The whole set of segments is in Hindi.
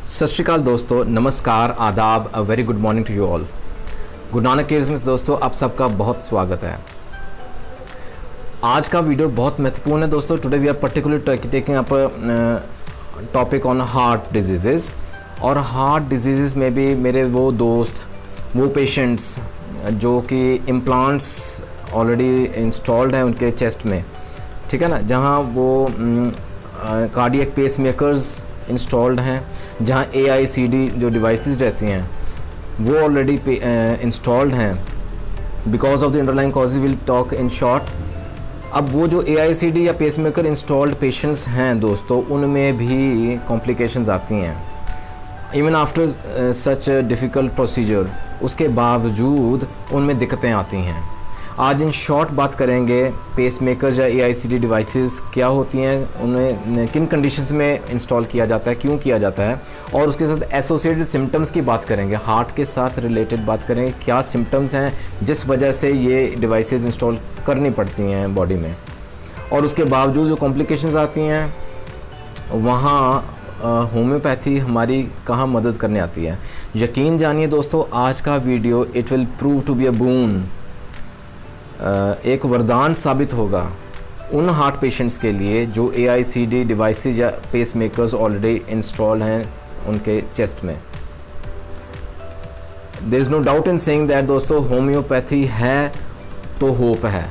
सत श्रीकाल दोस्तों, नमस्कार, आदाब, a very good morning to you all. Guru Nanak cares में दोस्तों आप सबका बहुत स्वागत है। आज का वीडियो बहुत महत्वपूर्ण है दोस्तों। Today we are particular taking up topic on heart disease. और हार्ट डिजीज़ में भी मेरे वो दोस्त, वो पेशेंट्स जो कि इम्प्लांट्स ऑलरेडी इंस्टॉल्ड हैं उनके चेस्ट में, ठीक है ना, जहाँ वो कार्डियक पेस मेकर्स इंस्टॉल्ड हैं, जहाँ AICD जो डिवाइसेस रहती हैं वो ऑलरेडी इंस्टॉल्ड हैं because of the underlying causes. Will talk in short. अब वो जो AICD या पेसमेकर इंस्टॉल्ड पेशेंट्स हैं दोस्तों, उनमें भी कॉम्प्लिकेशंस आती हैं even after such difficult procedure. उसके बावजूद उनमें दिक्कतें आती हैं। आज इन शॉर्ट बात करेंगे पेसमेकर या AICD डिवाइसेस क्या होती हैं, उन्हें किन कंडीशंस में इंस्टॉल किया जाता है, क्यों किया जाता है, और उसके साथ एसोसिएटेड सिम्टम्स की बात करेंगे। हार्ट के साथ रिलेटेड बात करेंगे, क्या सिम्टम्स हैं जिस वजह से ये डिवाइसेस इंस्टॉल करनी पड़ती हैं बॉडी में, और उसके बावजूद जो कॉम्प्लिकेशंस आती हैं वहाँ होम्योपैथी हमारी कहाँ मदद करने आती है। यकीन जानिए दोस्तों, आज का video it will prove to be a boon, एक वरदान साबित होगा उन हार्ट पेशेंट्स के लिए जो AICD डिवाइसेस या पेस मेकर्स ऑलरेडी इंस्टॉल हैं उनके चेस्ट में। There is no doubt in saying that दोस्तों, होम्योपैथी है तो होप है।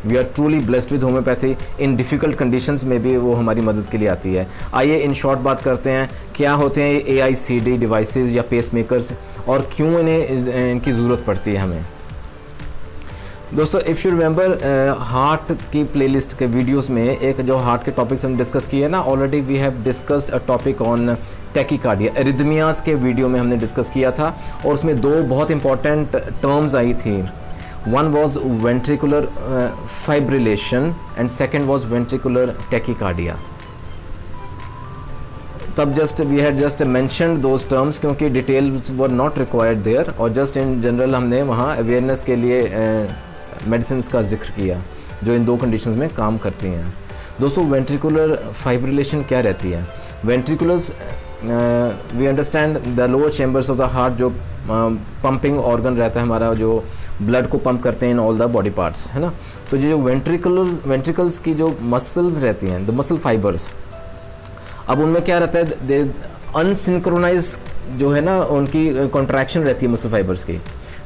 We are truly blessed with homeopathy. इन डिफ़िकल्ट कंडीशंस में भी वो हमारी मदद के लिए आती है। आइए इन शॉर्ट बात करते हैं, क्या होते हैं ये AICD डिवाइसेस या पेस मेकर्स और क्यों इनकी ज़रूरत पड़ती है हमें। दोस्तों, इफ़ यू रिमेंबर हार्ट की प्लेलिस्ट के वीडियोस में एक जो हार्ट के टॉपिक्स हम डिस्कस किए ना, already we have discussed a topic on tachycardia, arrhythmias के वीडियो में हमने डिस्कस किया था, और उसमें दो बहुत इंपॉर्टेंट टर्म्स आई थी। One was ventricular fibrillation and second was ventricular tachycardia. तब just we had just mentioned those terms क्योंकि details were not required there, और जस्ट इन जनरल हमने वहाँ अवेयरनेस के लिए मेडिसिन का जिक्र किया जो इन दो कंडीशंस में काम करती हैं। दोस्तों, वेंट्रिकुलर फाइब्रिलेशन क्या रहती है? Ventriculars we understand the lower chambers of the heart, जो पंपिंग ऑर्गन रहता है हमारा, जो ब्लड को पंप करते हैं in all the body parts, है ना। तो जो वेंट्रिकल्स की जो मसल्स रहती हैं, द मसल फाइबर्स, अब उनमें क्या रहता है, देयर अनसिंक्रोनाइज जो है ना उनकी कॉन्ट्रैक्शन रहती है मसल फाइबर्स की।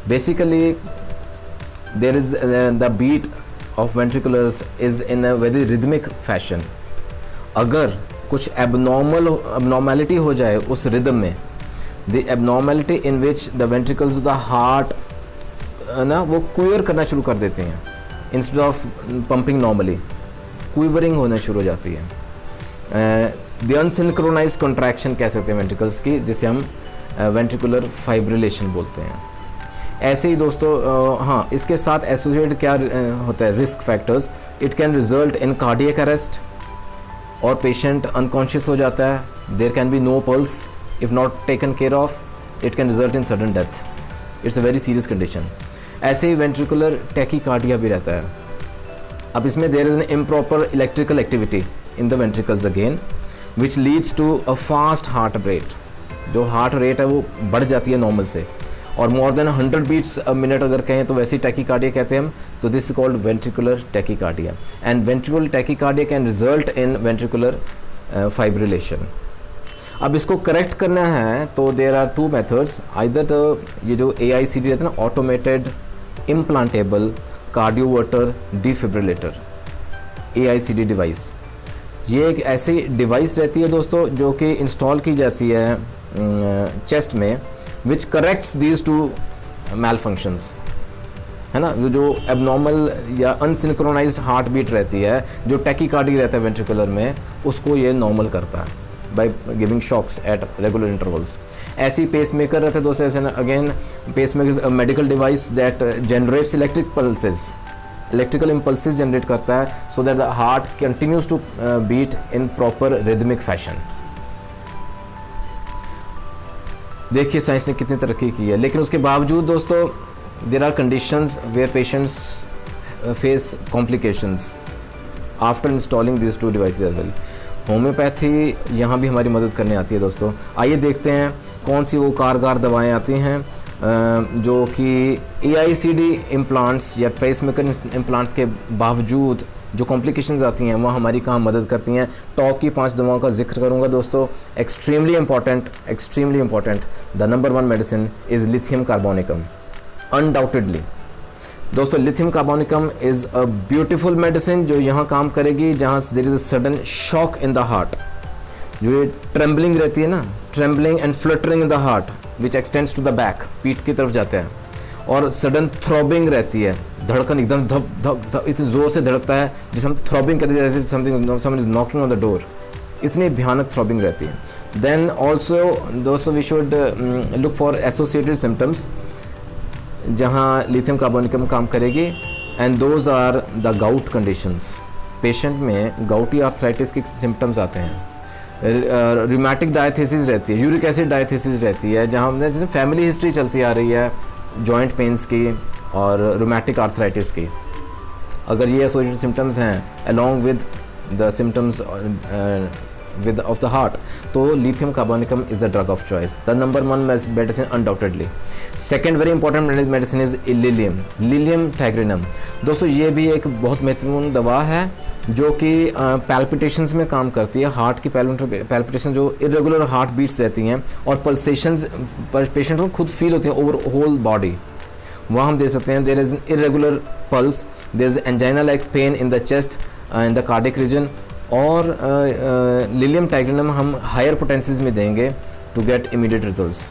Basically there is the beat of ventriculars is in a very rhythmic fashion. अगर कुछ abnormality हो जाए उस rhythm में, the abnormality in which the ventricles of the heart ना वो क्यूर करना शुरू कर देते हैं instead of pumping normally, क्यूवरिंग होना शुरू हो जाती है। the unsynchronized contraction कह सकते हैं ventricles की, जिसे हम ventricular fibrillation बोलते हैं। ऐसे ही दोस्तों हाँ, इसके साथ एसोसिएटेड क्या होता है, risk factors. It can result in cardiac arrest और पेशेंट अनकॉन्शियस हो जाता है। There can be no pulse if not taken care of. It can result in sudden death. It's a very serious condition. ऐसे ही वेंट्रिकुलर टैकीकार्डिया भी रहता है। अब इसमें there is an improper electrical activity in the ventricles again which leads to a fast heart rate. जो हार्ट रेट है वो बढ़ जाती है नॉर्मल से, और more than 100 beats a minute अगर कहें तो वैसी टैकीकार्डिया कहते हैं हम। तो this is called ventricular tachycardia, and ventricular tachycardia can result in ventricular fibrillation. अब इसको करेक्ट करना है तो there are two methods. Either ये जो AICD रहता है ना, automated implantable cardioverter defibrillator, AICD device, ये एक ऐसी डिवाइस रहती है दोस्तों जो कि इंस्टॉल की जाती है चेस्ट में, which corrects these two malfunctions, है ना। जो एबनॉर्मल या अनसिंक्रोनाइज्ड हार्ट बीट रहती है, जो टैकीकार्डी रहता है वेंट्रिकुलर में, उसको ये नॉर्मल करता है by giving shocks at regular intervals. ऐसी पेस मेकर रहते हैं दोस्तों। ऐसे again pace maker is a medical device that generates electrical impulses generate करता है so that the heart continues to beat in proper rhythmic fashion. देखिए साइंस ने कितनी तरक्की की है, लेकिन उसके बावजूद दोस्तों there are conditions where patients face complications after installing this two devices as well. Homeopathy यहाँ भी हमारी मदद करने आती है दोस्तों। आइए देखते हैं कौन सी वो कारगर दवाएं आती हैं जो कि AICD इम्प्लांट्स या पेसमेकर इम्प्लांट्स के बावजूद जो कॉम्प्लिकेशंस आती हैं वो हमारी कहाँ मदद करती हैं। टॉप की 5 दवाओं का जिक्र करूँगा दोस्तों। Extremely important the number 1 medicine is lithium carbonicum. Undoubtedly दोस्तों lithium carbonicum is a beautiful medicine जो यहाँ काम करेगी जहाँ there is a sudden shock in the heart. जो ये ट्रेम्बलिंग रहती है ना, trembling and fluttering in the heart which extends to the back, पीठ की तरफ जाते हैं, और सडन थ्रॉबिंग रहती है, धड़कन एकदम धप धप धप इतनी ज़ोर से धड़कता है जिसे हम थ्रॉबिंग कहते हैं, जैसे something is knocking on the door, इतनी भयानक थ्रॉबिंग रहती है। देन ऑल्सो दोस्तों we should look for associated symptoms जहाँ लिथियम कार्बोनिकम काम करेगी, and those are the gout conditions. Patient में गाउटी आर्थराइटिस के सिम्टम्स आते हैं, रूमेटिक डायथेसिस रहती है, यूरिक एसिड डायथेसिस रहती है, जहाँ हमने जैसे फैमिली हिस्ट्री चलती आ रही है जॉइंट पेन्स की और रूमेटिक आर्थराइटिस की। अगर ये एसोसिएटेड सिम्टम्स हैं along with the symptoms with of the heart, तो lithium carbonicum is the drug of choice, the number 1 medicine undoubtedly. Second very important medicine is lilium tigrinum. दोस्तों ये भी एक बहुत महत्वपूर्ण दवा है जो कि पैल्पिटेशंस में काम करती है। हार्ट की पैल्पिटेशन जो इरेगुलर हार्ट बीट्स रहती हैं और पल्सेशंस पेशेंट को खुद फील होती हैं ओवर होल बॉडी, वहाँ हम दे सकते हैं। There is irregular pulse, there is angina like pain in the chest in the cardiac region, और लिलियम टाइग्रिनम हम हायर पोटेंसीज में देंगे to get immediate results.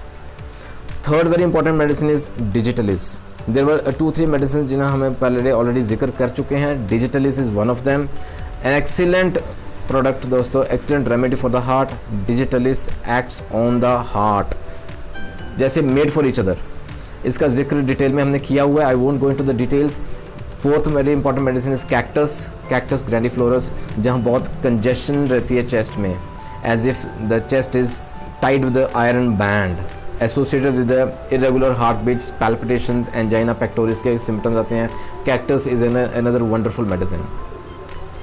Third very important medicine is digitalis. There were 2-3 medicine जिन्हें हमें पहले ऑलरेडी जिक्र कर चुके हैं। Digitalis is one of them, an excellent product दोस्तों, excellent remedy for the heart. Digitalis acts on the heart जैसे मेड फॉर ईच अदर। इसका जिक्र डिटेल में हमने किया हुआ है, I won't go into the details. Fourth very important medicine is cactus grandiflorus, जहाँ बहुत कंजेशन रहती है चेस्ट में, as if the chest is tied with the iron band, associated with the irregular heart beats, palpitations, angina pectoris के सिम्टम्स आते हैं। Cactus is another wonderful medicine.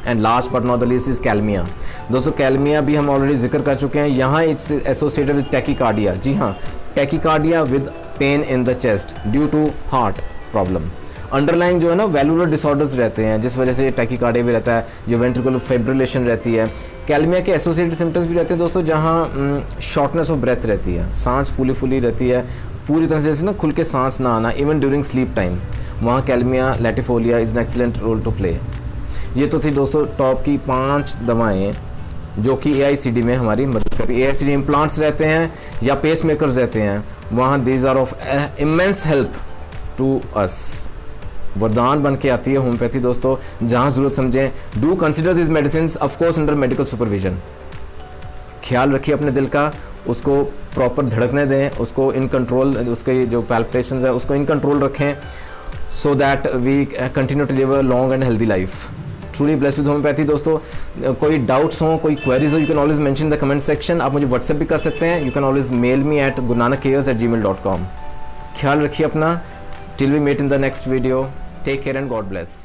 And last but not the least is kalmia. दोस्तों कैलमिया भी हम ऑलरेडी जिक्र कर चुके हैं। यहाँ इट्स एसोसिएटेड विद टैकीकार्डिया। जी हाँ, tachycardia with pain in the chest due to heart problem. Underlying जो है ना वैल्वुलर डिसऑर्डर्स रहते हैं जिस वजह से टैकीकार्डिया भी रहता है, जो वेंट्रिकुलर फाइब्रिलेशन रहती है। कैलमिया के एसोसिएटेड सिम्टम्स भी रहते हैं दोस्तों, जहाँ शॉर्टनेस ऑफ ब्रेथ रहती है, सांस फूली रहती है, पूरी तरह से ना खुल के सांस ना आना, इवन ड्यूरिंग स्लीप टाइम, वहाँ kalmia latifolia is an excellent role to play. ये तो थी दोस्तों टॉप की 5 दवाएँ जो कि AICD में हमारी मदद करती है। AICD इम्प्लांट्स रहते हैं या पेस मेकर्स रहते हैं, वहाँ these are of immense help to us. वरदान बन के आती है होम्योपैथी दोस्तों, जहाँ ज़रूरत समझें। Do consider this medicine of course under medical supervision. ख्याल रखिए अपने दिल का, उसको प्रॉपर धड़कने दें, उसको इन कंट्रोल, उसके जो पैल्पिटेशंस है उसको इन कंट्रोल रखें, so that we continue to live a long and healthy life. Truly blessed with homeopathy दोस्तों। कोई डाउट्स हों, कोई क्वेरीज हो, you can always mention in the comment section. आप मुझे व्हाट्सएप भी कर सकते हैं, you can always mail me at gurunanakcares@gmail.com। ख्याल रखिए अपना। Till we meet in the next video, take care and God bless.